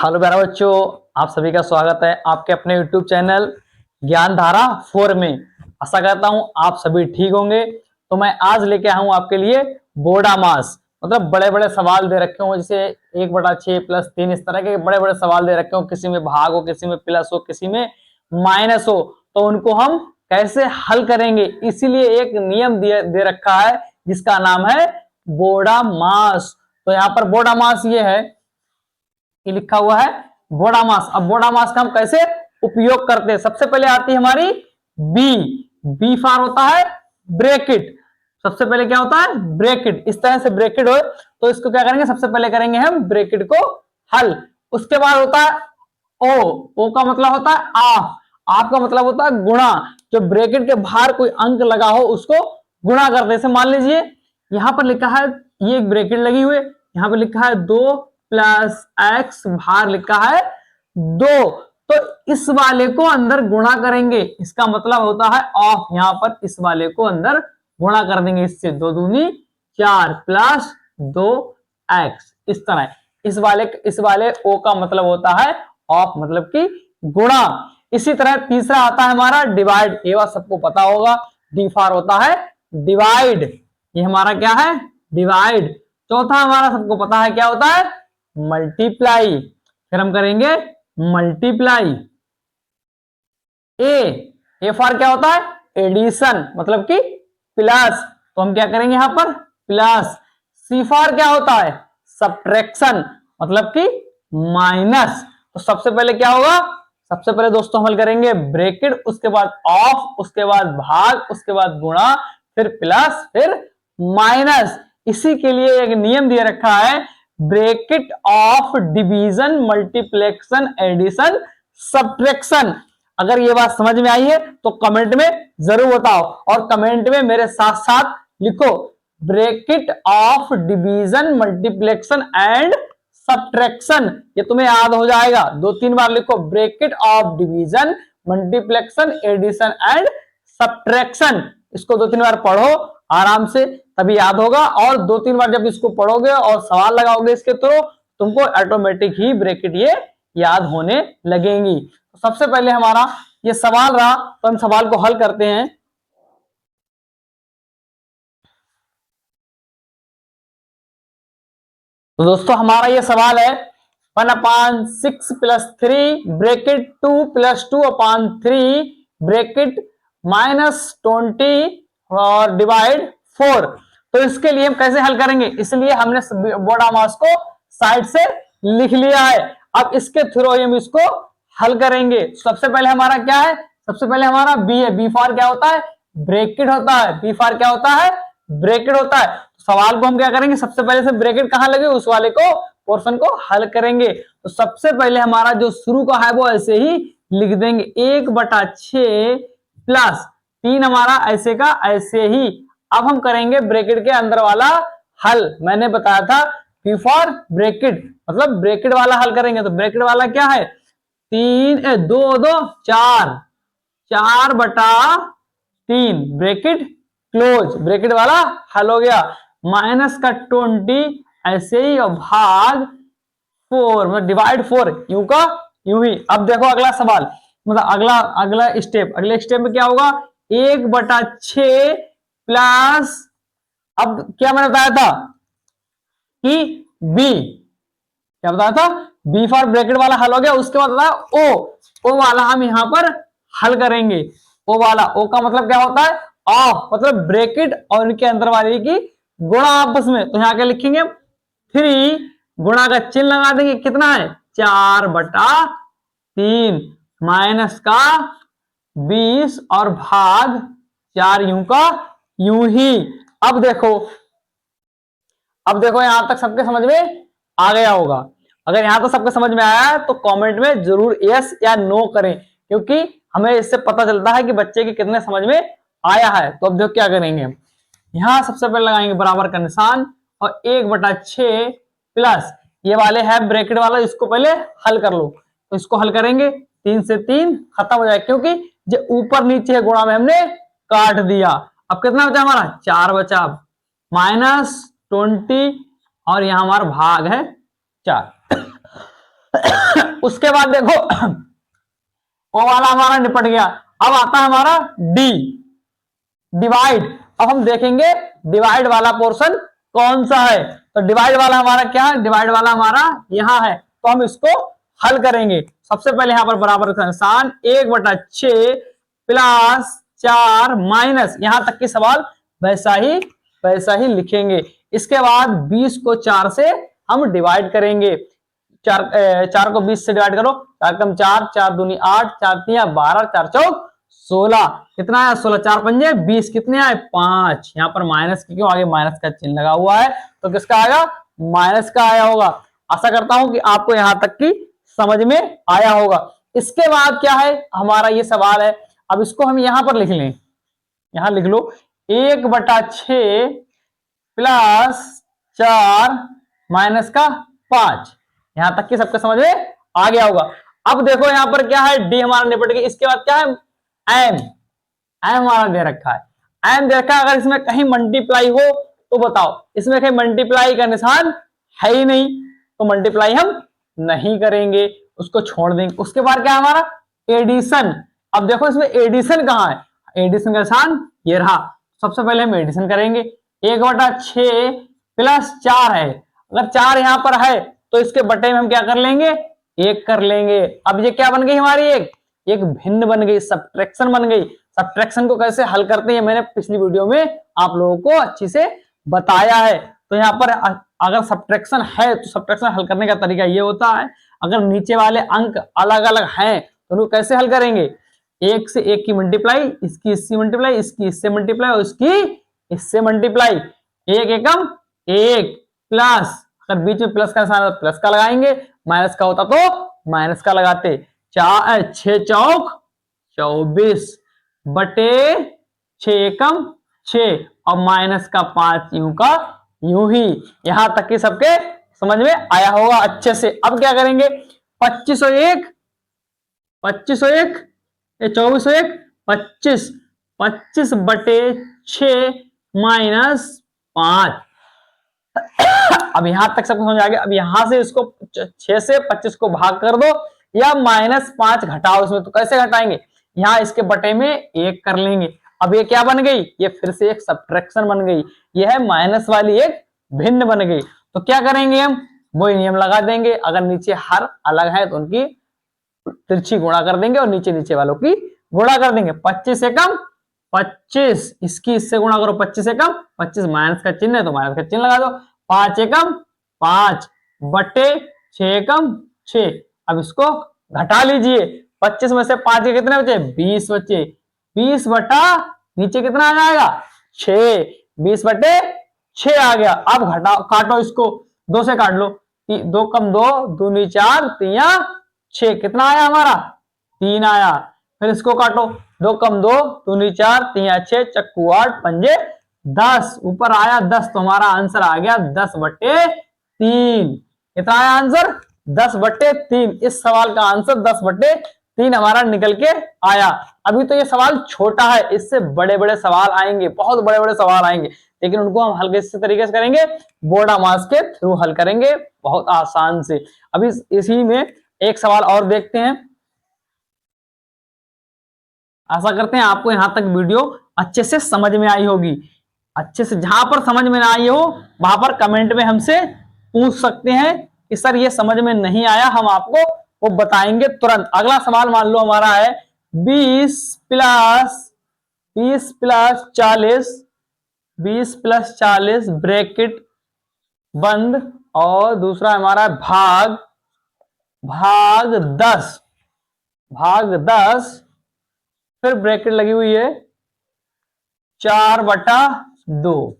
Hello प्यारे बच्चों, आप सभी का स्वागत है आपके अपने YouTube चैनल ज्ञान धारा 4 में। आशा करता हूं आप सभी ठीक होंगे। तो मैं आज लेके आया हूं आपके लिए बोर्डामास, मतलब बड़े बड़े सवाल दे रखे हो, जैसे 1/6 + 3, इस तरह के बड़े बड़े सवाल दे रखे हो। किसी में भाग हो, किसी में प्लस हो, किसी में माइनस हो, तो उनको हम कैसे हल करेंगे, इसीलिए एक नियम दे रखा है जिसका नाम है बोर्डामास। तो यहाँ पर बोर्डामास ये है, ये लिखा हुआ है बोर्डामास। अब बोर्डामास का हम कैसे उपयोग करते हैं, सबसे पहले आती है हमारी बी फॉर होता है ब्रैकेट। सबसे पहले क्या होता है ब्रैकेट, इस तरह से ब्रैकेट हो तो इसको क्या करेंगे, सबसे पहले करेंगे हम ब्रैकेट को हल। उसके बाद होता है ओ का मतलब होता है आप का मतलब होता है गुणा। जो ब्रैकेट के बाहर कोई अंक लगा हो उसको गुणा करते हैं। जैसे मान लीजिए यहां पर लिखा है, ये एक ब्रैकेट लगी हुई है, यहां पर लिखा है 2 + x, बाहर लिखा है 2, तो इस वाले को अंदर गुणा करेंगे, इसका मतलब होता है ऑफ। यहां पर इस वाले को अंदर गुणा कर देंगे, इससे 2 दूनी 4 + 2x, इस तरह। इस वाले ओ का मतलब होता है ऑफ, मतलब कि गुणा। इसी तरह तीसरा आता है हमारा डिवाइड, ये बात सबको पता होगा, डी फॉर होता है डिवाइड, ये हमारा क्या है डिवाइड। चौथा हमारा सबको पता है क्या होता है मल्टीप्लाई, फिर हम करेंगे मल्टीप्लाई। ए फॉर क्या होता है एडिशन, मतलब कि प्लस, तो हम क्या करेंगे यहां पर प्लस। सी फॉर क्या होता है सब्ट्रैक्शन, मतलब कि माइनस। तो सबसे पहले क्या होगा, सबसे पहले दोस्तों हम हल करेंगे ब्रैकेट, उसके बाद ऑफ, उसके बाद भाग, उसके बाद गुणा, फिर प्लस, फिर माइनस। इसी के लिए एक नियम दिया रखा है bracket of division, multiplication, addition, subtraction. अगर ये बात समझ में आई है तो कमेंट में जरूर बताओ, और कमेंट में मेरे साथ साथ लिखो bracket of division, multiplication and subtraction. ये तुम्हें याद हो जाएगा, 2-3 बार लिखो bracket of division, multiplication, addition and subtraction. इसको 2-3 बार पढ़ो आराम से, तभी याद होगा। और 2-3 बार जब इसको पढ़ोगे और सवाल लगाओगे इसके थ्रू, तुमको ऑटोमेटिक ही ब्रैकेट ये याद होने लगेंगी। तो सबसे पहले हमारा ये सवाल रहा, तो हम सवाल को हल करते हैं। तो दोस्तों हमारा ये सवाल है 1/6 + 3 ब्रैकेट 2 + 2/3 ब्रैकेट -20 और डिवाइड 4। तो इसके लिए हम कैसे हल करेंगे, इसलिए हमने बोर्डामास को साइड से लिख लिया है। अब इसके थ्रू हम इसको हल करेंगे। सबसे पहले हमारा क्या है, सबसे पहले हमारा बी है, बी फॉर क्या होता है ब्रैकेट होता है, बी फॉर क्या होता है ब्रैकेट होता है। सवाल को हम क्या करेंगे, सबसे पहले से ब्रैकेट कहां लगे उस वाले को पोर्शन को हल करेंगे। तो सबसे पहले हमारा जो शुरू का है वो ऐसे ही लिख देंगे 1/6 + 3 हमारा ऐसे का ऐसे ही। अब हम करेंगे ब्रैकेट के अंदर वाला हल। मैंने बताया था बी फॉर ब्रैकेट, मतलब ब्रैकेट वाला हल करेंगे। तो ब्रैकेट वाला क्या है 2 2 4, 4/3 ब्रैकेट क्लोज, ब्रैकेट वाला हल हो गया। -20 ऐसे ही, और भाग 4, मतलब डिवाइड 4, यूं का यूं ही। अब देखो अगला सवाल, मतलब अगला स्टेप, अगले स्टेप में क्या होगा 1/6 प्लस, अब क्या मैंने बताया था कि बी, क्या बताया था बी फॉर ब्रैकेट वाला हल हो गया। उसके बाद बताया ओ वाला हम यहां पर हल करेंगे। ओ वाला, ओ का मतलब क्या होता है ऑफ, मतलब ब्रैकेट और इनके अंदर वाले की गुणा आपस में। तो यहां क्या लिखेंगे 3, गुणा का चिन्ह लगा देंगे, कितना है 4/3 माइनस का 20 और भाग 4, यूं का यूं ही। अब देखो यहां तक सबके समझ में आ गया होगा। अगर यहां तक सबके समझ में आया तो कमेंट में जरूर यस या नो करें, क्योंकि हमें इससे पता चलता है कि बच्चे के कितने समझ में आया है। तो अब देखो क्या करेंगे, यहां सबसे पहले लगाएंगे बराबर का निशान, और 1/6 प्लस ये वाले है ब्रैकेट वाला, इसको पहले हल कर लो। तो इसको हल करेंगे 3 से 3 खत्म हो जाए, क्योंकि जो ऊपर नीचे है गुणा में हमने काट दिया। अब कितना बचा हमारा 4 बचा, -20 और यहां हमारा भाग है 4। उसके बाद देखो ओ वाला हमारा निपट गया। अब आता है हमारा डी, डिवाइड। अब हम देखेंगे डिवाइड वाला पोर्शन कौन सा है। तो डिवाइड वाला हमारा क्या है, डिवाइड वाला हमारा यहां है, तो हम इसको हल करेंगे। सबसे पहले यहां पर बराबर का निशान 1/6 प्लस 4 माइनस, यहां तक की सवाल वैसा ही लिखेंगे। इसके बाद 20 को 4 से हम डिवाइड करेंगे। 4 को 20 से डिवाइड करो, 4 कम 4, 4 दूनी 8, 4 तिया 12, 4 चौक 16, कितना है 16, 4 पंजे 20, कितने आए 5। यहाँ पर माइनस क्यों आगे माइनस का चिन्ह लगा हुआ है, तो किसका आएगा माइनस का आया होगा। आशा करता हूं कि आपको यहां तक की समझ में आया होगा। इसके बाद क्या है हमारा ये सवाल है, अब इसको हम यहां पर लिख लें, यहां लिख लो 1/6 प्लस 4 माइनस का 5। यहां तक की सबके समझ में आ गया होगा। अब देखो यहां पर क्या है, डी हमारा निपट गया। इसके बाद क्या है एम, एम हमारा दे रखा है, एम दे रखा है। अगर इसमें कहीं मल्टीप्लाई हो तो बताओ, इसमें कहीं मल्टीप्लाई का निशान है ही नहीं, तो मल्टीप्लाई हम नहीं करेंगे, उसको छोड़ देंगे। उसके बाद क्या है हमारा एडिशन। अब देखो इसमें एडिशन कहां है, एडिशन का निशान ये रहा। सबसे पहले हम एडिशन करेंगे, 1/6 प्लस 4 है, अगर 4 यहां पर है तो इसके बटे में हम क्या कर लेंगे 1 कर लेंगे। अब ये क्या बन गई हमारी एक भिन्न बन गई, सब्ट्रैक्शन बन गई। सब्ट्रैक्शन को कैसे हल करते हैं मैंने पिछली वीडियो में आप लोगों को अच्छी से बताया है। तो यहाँ पर अगर सब्ट्रैक्शन है तो सब्ट्रैक्शन हल करने का तरीका ये होता है, अगर नीचे वाले अंक अलग अलग हैं तो उनको कैसे हल करेंगे, 1 से 1 की मल्टीप्लाई, इसकी इससे मल्टीप्लाई, इसकी इससे मल्टीप्लाई और इसकी इससे मल्टीप्लाई, 1 एकम 1 प्लस, अगर बीच में प्लस का निशान प्लस का लगाएंगे, माइनस का होता तो माइनस का लगाते। 6 चौक 24 बटे 6 एकम 6 और माइनस का 5 यूं का यूं ही। यहां तक कि सबके समझ में आया होगा अच्छे से। अब क्या करेंगे 2501 2401 25 25 बटे 6 माइनस 5। अब यहां तक सबको समझ आ गया। अब यहां से इसको 6 से 25 को भाग कर दो या -5 घटाओ इसमें, तो कैसे घटाएंगे, यहां इसके बटे में 1 कर लेंगे। अब ये क्या बन गई, ये फिर से एक सब्ट्रैक्शन बन गई, ये है माइनस वाली एक भिन्न बन गई। तो क्या करेंगे हम वही नियम लगा देंगे, अगर नीचे हर अलग है तो उनकी तिरछी गुणा कर देंगे और नीचे नीचे वालों की गुणा कर देंगे। 25 से कम 25, इसकी इससे गुणा करो 25 से कम 25, माइनस का चिन्ह है तो माइनस का चिन्ह लगा दो। 5 एकम 5 बटे 6 एकम 6। अब इसको घटा लीजिए, 25 में से 5 के कितने बचे 20 बचे, 20 बटा नीचे कितना आ जाएगा 6, 20 बटे 6 आ गया। अब घटाओ काटो इसको, 2 से काट लो, 2 कम 2 दूनी 4 तिया 6, कितना आया हमारा 3 आया। फिर इसको काटो, 2 कम 2 दूनी 4 तिया 6 चक्कू 8 पंजे 10, ऊपर आया 10, तो हमारा आंसर आ गया 10 बटे 3। कितना आया आंसर 10 बटे 3। इस सवाल का आंसर 10 बटे 3 हमारा निकल के आया। अभी तो ये सवाल छोटा है, इससे बड़े बड़े सवाल आएंगे, बहुत बड़े बड़े सवाल आएंगे, लेकिन उनको हम हल्के से तरीके से करेंगे, बोर्डामास के थ्रू हल करेंगे बहुत आसान से। अभी इसी में एक सवाल और देखते हैं। आशा करते हैं आपको यहां तक वीडियो अच्छे से समझ में आई होगी। अच्छे से जहां पर समझ में ना आई हो वहां पर कमेंट में हमसे पूछ सकते हैं कि सर ये समझ में नहीं आया, हम आपको वो बताएंगे तुरंत। अगला सवाल मान लो हमारा है 20 प्लस 40 ब्रैकेट बंद और दूसरा हमारा भाग 10 फिर ब्रैकेट लगी हुई है 4/2।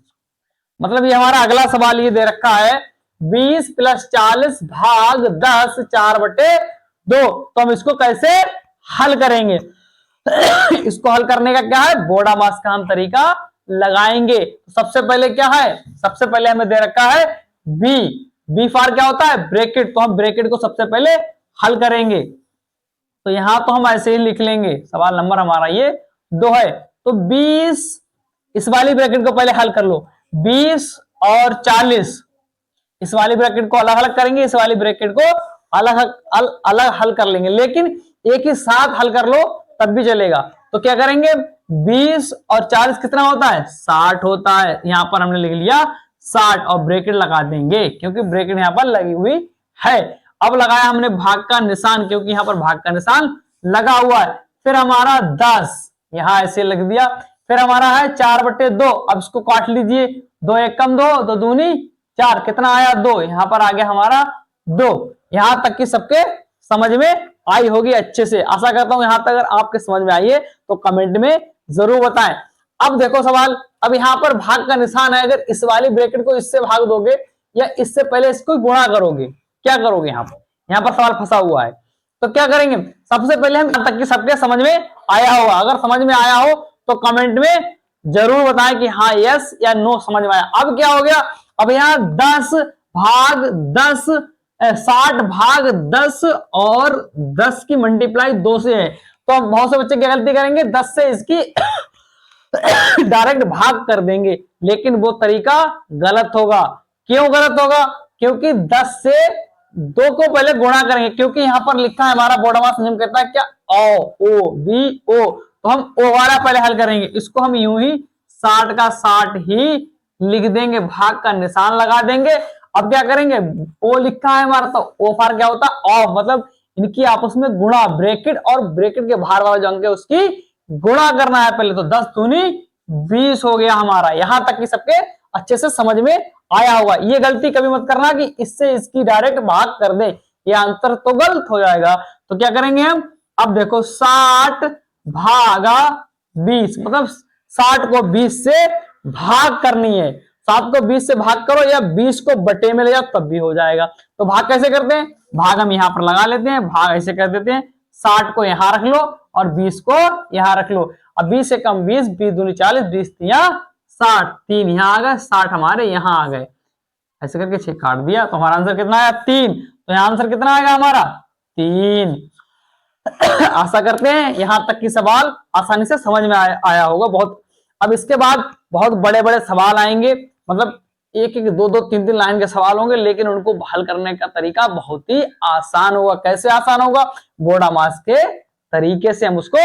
मतलब ये हमारा अगला सवाल ये दे रखा है 20 प्लस 40 भाग 10 4/2। तो हम इसको कैसे हल करेंगे इसको हल करने का क्या है बोर्डामास का हम तरीका लगाएंगे। सबसे पहले क्या है, सबसे पहले हमें दे रखा है बी फॉर क्या होता है ब्रैकेट, तो हम ब्रैकेट को सबसे पहले हल करेंगे। तो यहां तो हम ऐसे ही लिख लेंगे, सवाल नंबर हमारा ये 2 है। तो 20 इस वाली ब्रैकेट को पहले हल कर लो, 20 और 40 इस वाली ब्रैकेट को अलग अलग करेंगे, इस वाली ब्रैकेट को अलग अलग हल कर लेंगे, लेकिन एक ही साथ हल कर लो तब भी चलेगा। तो क्या करेंगे, 20 और 40 कितना होता है, 60 होता है। यहां पर हमने लिख लिया 60 और ब्रैकेट लगा देंगे क्योंकि ब्रैकेट यहां पर लगी हुई है। अब लगाया हमने भाग का निशान क्योंकि यहां पर भाग का निशान लगा हुआ है। फिर हमारा 10 यहां ऐसे लिख दिया। फिर हमारा है 4/2, अब इसको काट लीजिए, 2 एक कम 2, 2 दूनी 4, कितना आया 2, यहां पर आ गया हमारा 2। यहां तक की सबके समझ में आई होगी अच्छे से, आशा करता हूं यहां तक अगर आपके समझ में आई है तो कमेंट में जरूर बताएं। अब देखो सवाल, अब यहां पर भाग का निशान है, अगर इस वाली ब्रैकेट को इससे भाग दोगे या इससे पहले इसको गुणा करोगे, क्या करोगे, यहां पर सवाल फंसा हुआ है। तो क्या करेंगे, सबसे पहले हम यहां तक कि सबके समझ में आया होगा, अगर समझ में आया हो तो कमेंट में जरूर बताएं कि हाँ यस या नो समझ में आया। अब क्या हो गया, अब यहाँ 10 भाग 10, 60 भाग 10 और 10 की मल्टीप्लाई 2 से है। तो अब बहुत से बच्चे क्या गलती करेंगे, 10 से इसकी डायरेक्ट भाग कर देंगे, लेकिन वो तरीका गलत होगा। क्यों गलत होगा, क्योंकि 10 से 2 को पहले गुणा करेंगे, क्योंकि यहां पर लिखा है हमारा बोर्डमास नियम कहता है क्या, ओ बी ओ, तो हम ओ वाला पहले हल करेंगे, इसको हम यूं ही 60 का 60 ही लिख देंगे, भाग का निशान लगा देंगे। अब क्या करेंगे, ओ लिखा है हमारा तो ओ फार क्या होता है, ऑफ, मतलब इनकी आपस में गुणा, ब्रैकेट और ब्रैकेट के बाहर वाला जो अंक है उसकी गुणा करना है पहले। तो 10 दूनी 20 हो गया हमारा। यहां तक कि सबके अच्छे से समझ में आया होगा। ये गलती कभी मत करना कि इससे इसकी डायरेक्ट भाग कर दे, ये आंसर तो गलत हो जाएगा। तो क्या करेंगे हम, अब देखो 60 भागा 20, मतलब 60 को 20 से भाग करनी है। 7 को 20 से भाग करो या 20 को बटे में ले जाओ तब भी हो जाएगा। तो भाग कैसे करते हैं, भाग हम यहां पर लगा लेते हैं, भाग ऐसे कर देते हैं, 60 को यहां रख लो और 20 को यहां रख लो। अब 20 से कम 20, 20 दूनी 40, 20 तिया 60, 3 यहां आ गए, 60 हमारे यहां आ गए, ऐसे करके 6 काट दिया तो हमारा आंसर कितना आया 3। तो यहां आंसर कितना आएगा हमारा 3। आशा करते हैं यहां तक की सवाल आसानी से समझ में आया होगा बहुत। अब इसके बाद बहुत बड़े बड़े सवाल आएंगे, मतलब एक एक दो दो तीन तीन लाइन के सवाल होंगे, लेकिन उनको हल करने का तरीका बहुत ही आसान होगा। कैसे आसान होगा, बोर्डामास के तरीके से हम उसको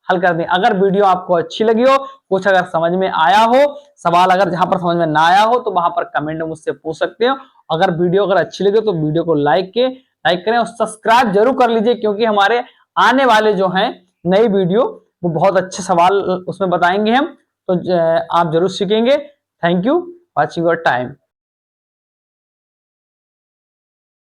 हल कर दें। अगर वीडियो आपको अच्छी लगी हो, कुछ अगर समझ में आया हो, सवाल अगर जहां पर समझ में ना आया हो तो वहां पर कमेंट में मुझसे पूछ सकते हो। अगर वीडियो अगर अच्छी लगे तो वीडियो को लाइक करें और सब्सक्राइब जरूर कर लीजिए, क्योंकि हमारे आने वाले जो हैं नई वीडियो वो बहुत अच्छे सवाल उसमें बताएंगे हम, तो आप जरूर सीखेंगे। Thank you watching your time.